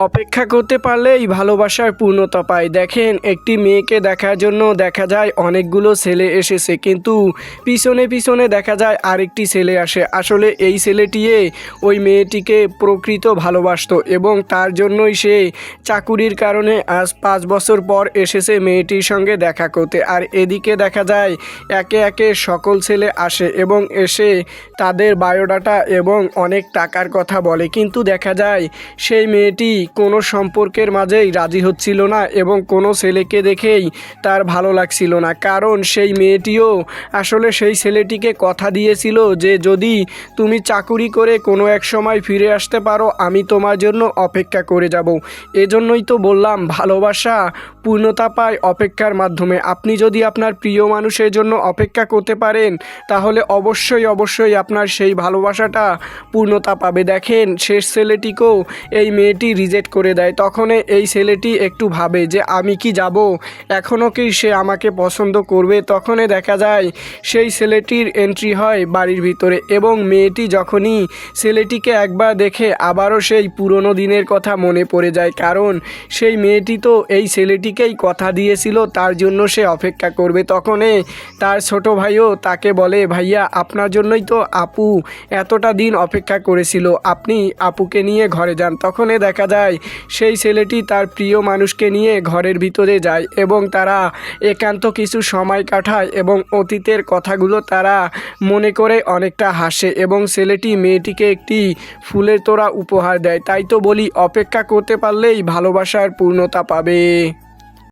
অপেক্ষা করতে পারলেই ভালোবাসার পূর্ণতা পায়। দেখেন, একটি মেয়েকে দেখার জন্য দেখা যায় অনেকগুলো ছেলে এসেছে, কিন্তু পিছনে পিছনে দেখা যায় আরেকটি ছেলে আসে। আসলে এই ছেলেটি ওই মেয়েটিকে প্রকৃত ভালোবাসতো এবং তার জন্যই সে চাকুরির কারণে আজ 5 বছর পর এসেছে মেয়েটির সঙ্গে দেখা করতে। আর এদিকে দেখা যায় একে একে সকল ছেলে আসে এবং এসে তাদের বায়োডাটা এবং অনেক টাকার কথা বলে, কিন্তু দেখা যায় সেই মেয়েটি কোনো সম্পর্কের মাঝেই রাজি হচ্ছিল না এবং কোনো ছেলেকে দেখেই তার ভালো লাগছিল না। কারণ সেই মেয়েটিও আসলে সেই ছেলেটিকে কথা দিয়েছিল যে যদি তুমি চাকুরি করে কোনো এক সময় ফিরে আসতে পারো, আমি তোমার জন্য অপেক্ষা করে যাব। এজন্যই তো বললাম, ভালোবাসা পূর্ণতা পায় অপেক্ষার মাধ্যমে। আপনি যদি আপনার প্রিয় মানুষের জন্য অপেক্ষা করতে পারেন, তাহলে অবশ্যই অবশ্যই আপনার সেই ভালোবাসাটা পূর্ণতা পাবে। দেখেন, শেষ ছেলেটিকেও এই মেয়েটি রিজেক্ট করে দেয়। তখন এই ছেলেটি একটু ভাবে যে আমি কি যাব, এখনও কি সে আমাকে পছন্দ করবে। তখনই দেখা যায় সেই ছেলেটির এন্ট্রি হয় বাড়ির ভিতরে এবং মেয়েটি যখনই ছেলেটিকে একবার দেখে আবারও সেই পুরনো দিনের কথা মনে পড়ে যায়। কারণ সেই মেয়েটি তো এই ছেলেটিকেই কথা দিয়েছিল তার জন্য সে অপেক্ষা করবে। তখনই তার ছোট ভাইও তাকে বলে, ভাইয়া আপনার জন্যই তো আপু এতটা দিন অপেক্ষা করেছিল, আপনি আপুকে নিয়ে ঘরে যান। তখনই দেখা যায় সেই ছেলেটি তার প্রিয় মানুষকে নিয়ে ঘরের ভিতরে যায় এবং তারা একান্ত কিছু সময় কাটায় এবং অতীতের কথাগুলো তারা মনে করে অনেকটা হাসে এবং ছেলেটি মেয়েটিকে একটি ফুলের তোড়া উপহার দেয়। তাই তো বলি, অপেক্ষা করতে পারলেই ভালোবাসার পূর্ণতা পাবে।